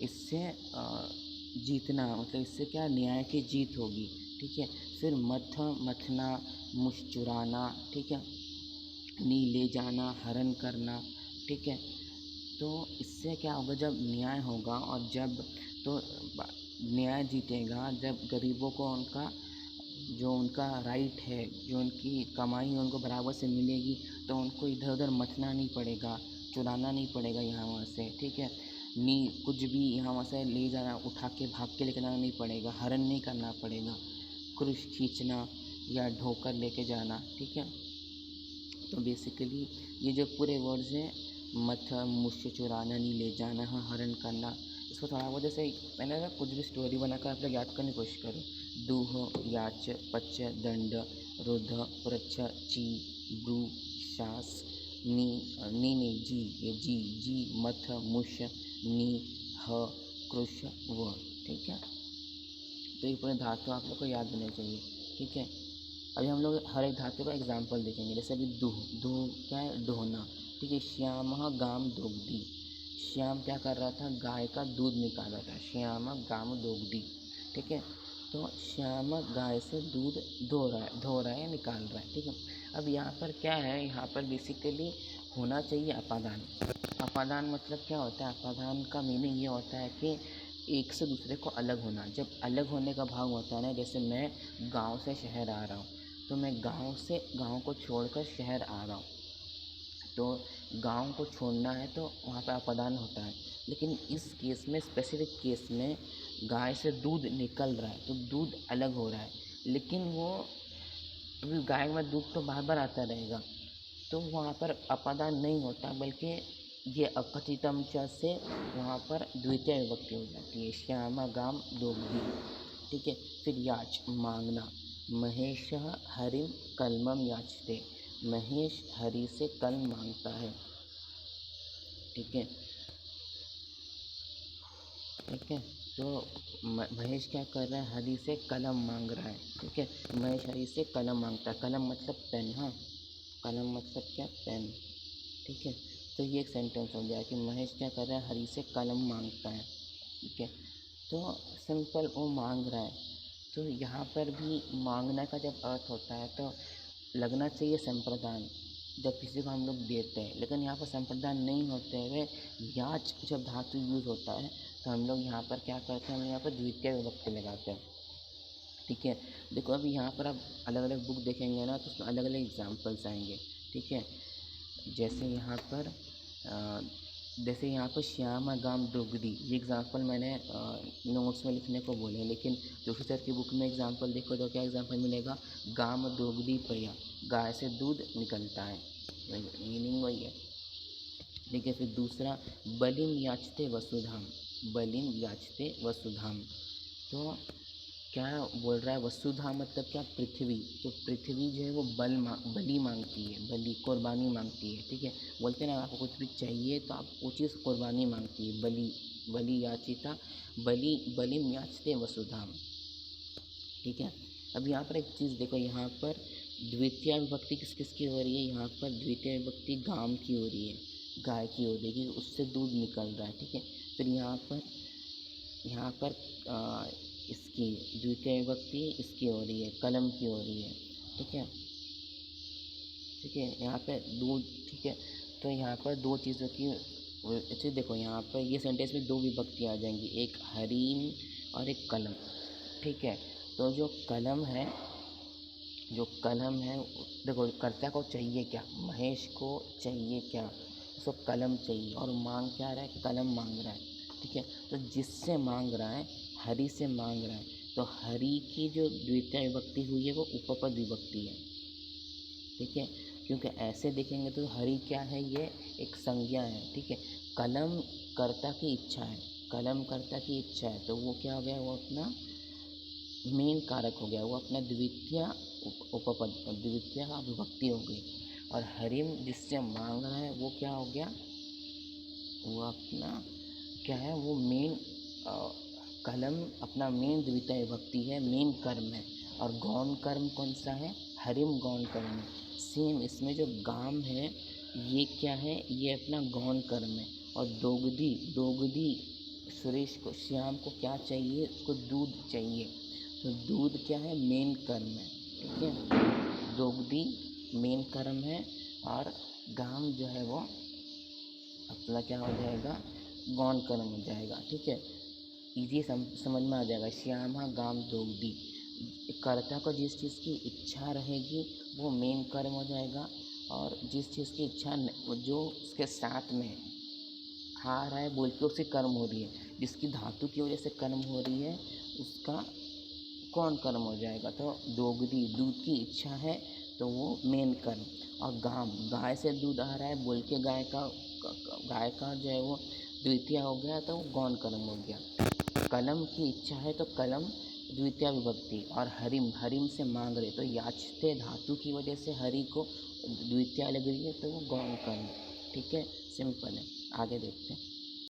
इससे जीतना, मतलब इससे क्या न्याय की जीत होगी। ठीक है। फिर मथना, मुश्चुराना, ठीक है, नी ले जाना, हरण करना। ठीक है। तो इससे क्या होगा, जब न्याय होगा और जब तो न्याय जीतेगा जब गरीबों को उनका जो उनका राइट है, जो उनकी कमाई है उनको बराबर से मिलेगी, तो उनको इधर उधर मथना नहीं पड़ेगा, चुराना नहीं पड़ेगा यहाँ वहाँ से। ठीक है। नी कुछ भी यहाँ वहाँ से ले जाना, उठा के भाग के लेकर जाना नहीं पड़ेगा, हरण नहीं करना पड़ेगा, क्रूस खींचना या ढोकर लेके जाना। ठीक है। तो बेसिकली ये जो पूरे वर्ड्स हैं, मथ, मुझसे चुराना, नहीं ले जाना, हरण करना, इसको थोड़ा बहुत जैसे मैंने ना कुछ भी स्टोरी बनाकर आप लोग याद करने की कोशिश करो। दूह, याच, पच, दंड, रुध, प्रच्छ, ची, ब्रू, शास, नी, जी, ये जी, मथ, मुश, नी, ह, कृश, व। ठीक है। तो ये पूरे धातु आप लोग को याद होने चाहिए। ठीक है। अभी हम लोग हर एक धातु का एग्जाम्पल देखेंगे। जैसे अभी दूह, दूह क्या है, दोहना। ठीक है। श्यामः गाम दोग्धी, श्याम क्या कर रहा था, गाय का दूध निकाल रहा था। श्याम गाम दोग्धी। ठीक है। तो श्याम गाय से दूध धो रहा है, निकाल रहा है। ठीक है। अब यहाँ पर क्या है, यहाँ पर बेसिकली होना चाहिए अपादान। अपादान मतलब क्या होता है, अपादान का मीनिंग ये होता है कि एक से दूसरे को अलग होना। जब अलग होने का भाव होता है ना, जैसे मैं गांव से शहर आ रहा हूँ, तो मैं गांव को छोड़कर शहर आ रहा हूँ, तो गांव को छोड़ना है तो वहाँ पे अपदान होता है। लेकिन इस केस में, स्पेसिफिक केस में, गाय से दूध निकल रहा है तो दूध अलग हो रहा है, लेकिन वो अभी गाय में दूध तो बार बार आता रहेगा, तो वहाँ पर अपदान नहीं होता, बल्कि ये अकथितम च से वहाँ पर द्वितीय विभक्ति हो जाती है। श्यामा गाम दोग्धी। ठीक है। फिर याच, मांगना। महेश हरिम कलमम याचते, महेश हरि से कलम मांगता है। ठीक है। ठीक है। तो महेश क्या कर रहा है, हरि से कलम मांग रहा है। ठीक है। महेश हरि से कलम मांगता है। कलम मतलब पेन। हाँ, कलम मतलब क्या, पेन। ठीक है। तो ये एक सेंटेंस हो गया कि महेश क्या कर रहा है, हरि से कलम मांगता है। ठीक है। तो सिंपल वो मांग रहा है। तो यहाँ पर भी मांगना का जब अर्थ होता है तो लगना चाहिए संप्रदान, जब किसी को हम लोग देते हैं, लेकिन यहाँ पर संप्रदान नहीं होते हुए याच जब धातु यूज़ होता है तो हम लोग यहाँ पर क्या करते हैं, हम यहाँ पर द्वितीय विभक्ति लगाते हैं। ठीक है। देखो अभी यहाँ पर आप अलग अलग बुक देखेंगे ना, तो उसमें अलग अलग एग्जाम्पल्स आएंगे। ठीक है। जैसे यहाँ पर श्यामा गाम दोग्धी, ये एग्ज़ाम्पल मैंने नोट्स में लिखने को बोले, लेकिन जोशी सर की बुक में एग्ज़ाम्पल देखो तो क्या एग्ज़ाम्पल मिलेगा, गाम दोग्धी पया, गाय से दूध निकलता है, मीनिंग वही है। ठीक है। फिर दूसरा, बलिम याचते वसुधाम, बलिम याचते वसुधाम। तो क्या बोल रहा है, वसुधा मतलब क्या, पृथ्वी। तो पृथ्वी जो है वो बलि मांगती है, बलि कुर्बानी मांगती है। ठीक है। बोलते हैं ना, आपको कुछ भी चाहिए तो आप वो चीज़ कुर्बानी मांगती है, बलि याचिता, बलिम याचते वसुधाम। ठीक है। अब यहाँ पर एक चीज़ देखो, यहाँ पर द्वितीय विभक्ति किस किस की हो रही है, यहाँ पर द्वितीय विभक्ति गाम की हो रही है, गाय की हो रही है, क्योंकि उससे दूध निकल रहा है। ठीक है। फिर यहाँ पर इसकी द्वितीय विभक्ति इसकी हो रही है, कलम की हो रही है। ठीक है। ठीक है। यहाँ पे दूध। ठीक है। तो यहाँ पर दो चीज़ों की अच्छे देखो, यहाँ पर ये सेंटेंस में दो विभक्ति आ जाएंगी, एक हरीम और एक कलम। ठीक है। तो जो कलम है, देखो कर्ता को चाहिए क्या, महेश को चाहिए क्या, उसको कलम चाहिए, और मांग क्या रहा है, कलम मांग रहा है। ठीक है। तो जिससे मांग रहा है, हरि से मांग रहा है, तो हरि की जो द्वितीय विभक्ति हुई है वो उपपद विभक्ति है। ठीक है। क्योंकि ऐसे देखेंगे तो हरि क्या है, ये एक संज्ञा है। ठीक है। कलम कर्ता की इच्छा है, कलम कर्ता की इच्छा है, तो वो क्या हो गया, वो अपना मेन कारक हो गया, वो अपना द्वितीय उपपद, द्वितीय विभक्ति हो गई। और हरिम जिससे मांग रहा है वो क्या हो गया, वो अपना क्या है, वो मेन कलम अपना मेन द्वितीय विभक्ति है, मेन कर्म है। और गौण कर्म कौन सा है, हरिम गौण कर्म है। सेम इसमें जो गाम है ये क्या है, ये अपना गौण कर्म है। और दोग्धी, दोग्धी सुरेश को, श्याम को क्या चाहिए, उसको दूध चाहिए। तो दूध क्या है, मेन कर्म है, ठीक है। दोग्धी मेन कर्म है और गाम जो है वो अपना क्या हो जाएगा, गौण कर्म हो जाएगा, ठीक है। इजी समझ में आ जाएगा। श्यामा गाम दोग्धी, कर्ता को जिस चीज़ की इच्छा रहेगी वो मेन कर्म हो जाएगा, और जिस चीज़ की इच्छा जो उसके साथ में है, आ रहा है बोल के उसकी कर्म हो रही है, जिसकी धातु की वजह से कर्म हो रही है उसका कौन कर्म हो जाएगा। तो दोगदी दूध की इच्छा है तो वो मेन कर्म, और गाम गाय से दूध आ रहा है बोल के गाय का जो है वो द्वितीय हो गया तो वो गौण कर्म हो गया। कलम की इच्छा है तो कलम द्वितीय विभक्ति, और हरिम हरिम से मांग रहे तो याचते धातु की वजह से हरि को द्वितीय लग रही है तो वो गौण कर्म, ठीक है। सिंपल है, आगे देखते हैं।